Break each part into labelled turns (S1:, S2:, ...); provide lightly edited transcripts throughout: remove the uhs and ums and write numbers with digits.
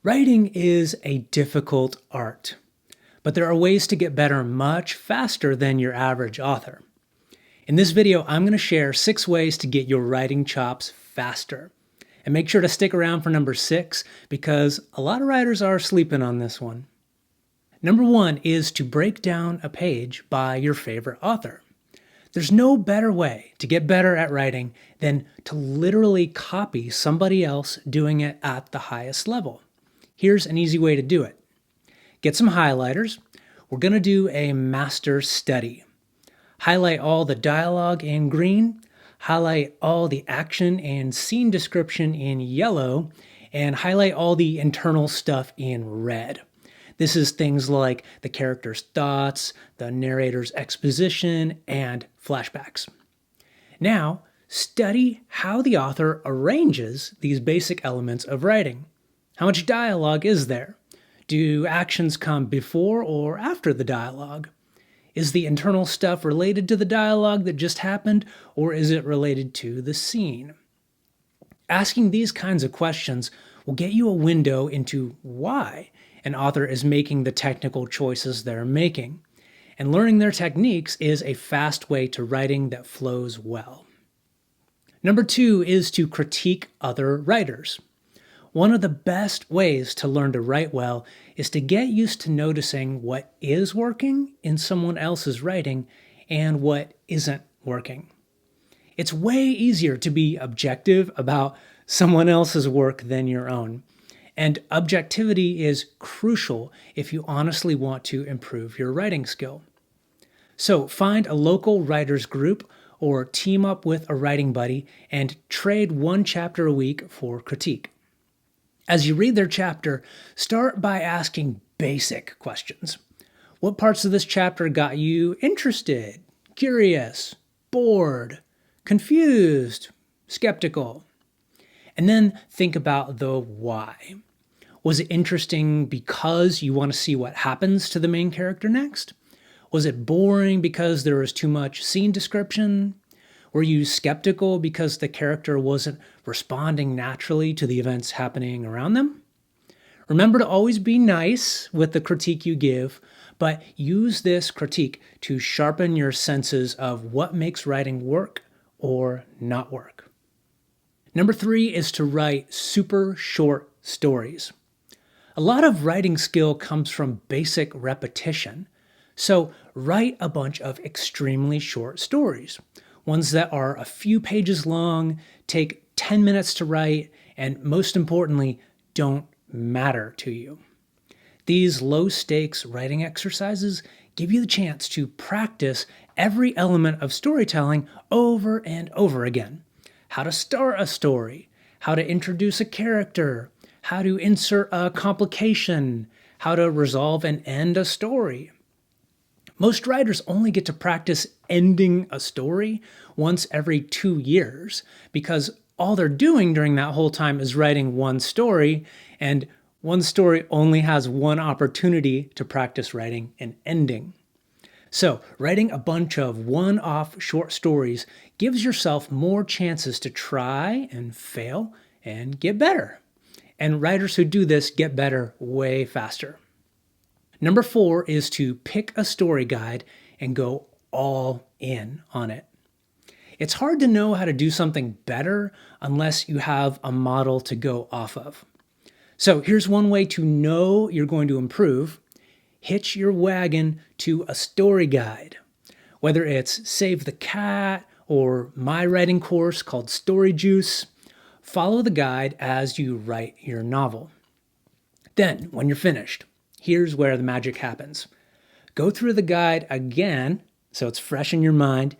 S1: Writing is a difficult art, but there are ways to get better much faster than your average author. In this video, I'm going to share 6 ways to get your writing chops faster. And make sure to stick around for number 6 because a lot of writers are sleeping on this one. Number 1 is to break down a page by your favorite author. There's no better way to get better at writing than to literally copy somebody else doing it at the highest level. Here's an easy way to do it. Get some highlighters. We're going to do a master study. Highlight all the dialogue in green, highlight all the action and scene description in yellow, and highlight all the internal stuff in red. This is things like the character's thoughts, the narrator's exposition, and flashbacks. Now, study how the author arranges these basic elements of writing. How much dialogue is there? Do actions come before or after the dialogue? Is the internal stuff related to the dialogue that just happened, or is it related to the scene? Asking these kinds of questions will get you a window into why an author is making the technical choices they're making. And learning their techniques is a fast way to writing that flows well. Number 2 is to critique other writers. One of the best ways to learn to write well is to get used to noticing what is working in someone else's writing and what isn't working. It's way easier to be objective about someone else's work than your own. And objectivity is crucial if you honestly want to improve your writing skill. So find a local writers group or team up with a writing buddy and trade one chapter a week for critique. As you read their chapter, start by asking basic questions. What parts of this chapter got you interested, curious, bored, confused, skeptical? And then think about the why. Was it interesting because you want to see what happens to the main character next? Was it boring because there was too much scene description? Were you skeptical because the character wasn't responding naturally to the events happening around them? Remember to always be nice with the critique you give, but use this critique to sharpen your senses of what makes writing work or not work. Number 3 is to write super short stories. A lot of writing skill comes from basic repetition, so write a bunch of extremely short stories. Ones that are a few pages long, take 10 minutes to write, and most importantly, don't matter to you. These low-stakes writing exercises give you the chance to practice every element of storytelling over and over again. How to start a story, how to introduce a character, how to insert a complication, how to resolve and end a story. Most writers only get to practice ending a story once every 2 years because all they're doing during that whole time is writing one story, and one story only has one opportunity to practice writing an ending. So, writing a bunch of one-off short stories gives yourself more chances to try and fail and get better. And writers who do this get better way faster. Number 4 is to pick a story guide and go all in on it. It's hard to know how to do something better unless you have a model to go off of. So here's one way to know you're going to improve. Hitch your wagon to a story guide. Whether it's Save the Cat or my writing course called Story Juice, follow the guide as you write your novel. Then, when you're finished, here's where the magic happens. Go through the guide again, so it's fresh in your mind,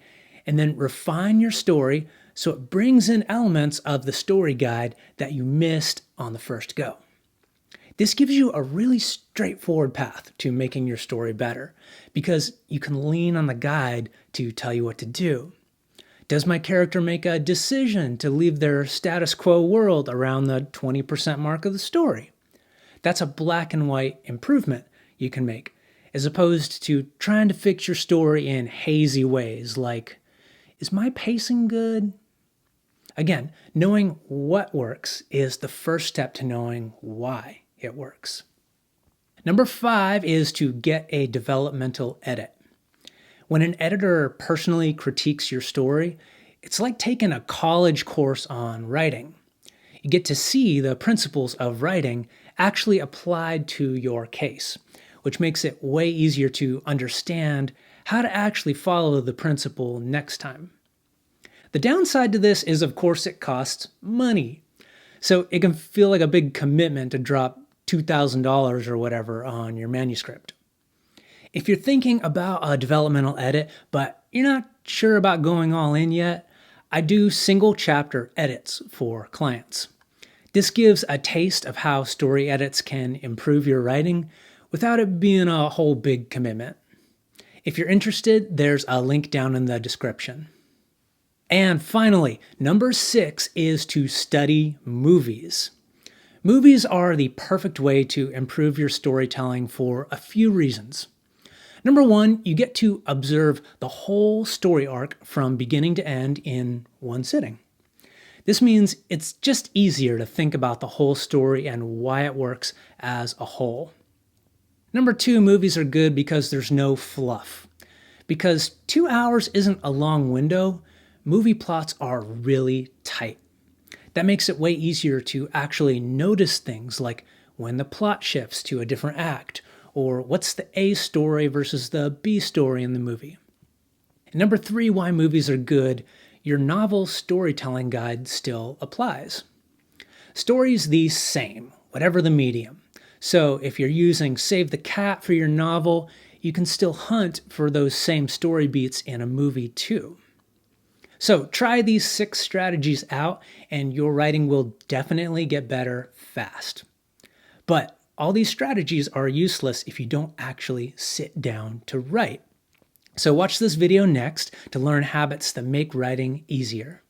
S1: and then refine your story so it brings in elements of the story guide that you missed on the first go. This gives you a really straightforward path to making your story better because you can lean on the guide to tell you what to do. Does my character make a decision to leave their status quo world around the 20% mark of the story? That's a black and white improvement you can make, as opposed to trying to fix your story in hazy ways like, is my pacing good? Again, knowing what works is the first step to knowing why it works. Number 5 is to get a developmental edit. When an editor personally critiques your story, it's like taking a college course on writing. You get to see the principles of writing actually applied to your case, which makes it way easier to understand how to actually follow the principle next time. The downside to this is, of course, it costs money. So it can feel like a big commitment to drop $2,000 or whatever on your manuscript. If you're thinking about a developmental edit, but you're not sure about going all in yet, I do single chapter edits for clients. This gives a taste of how story edits can improve your writing without it being a whole big commitment. If you're interested, there's a link down in the description. And finally, number 6 is to study movies. Movies are the perfect way to improve your storytelling for a few reasons. Number 1, you get to observe the whole story arc from beginning to end in one sitting. This means it's just easier to think about the whole story and why it works as a whole. Number 2, movies are good because there's no fluff. Because 2 hours isn't a long window, movie plots are really tight. That makes it way easier to actually notice things like when the plot shifts to a different act, or what's the A story versus the B story in the movie. And number 3, why movies are good, your novel storytelling guide still applies. Story's the same, whatever the medium. So if you're using Save the Cat for your novel, you can still hunt for those same story beats in a movie too. So try these 6 strategies out and your writing will definitely get better fast. But all these strategies are useless if you don't actually sit down to write. So watch this video next to learn habits that make writing easier.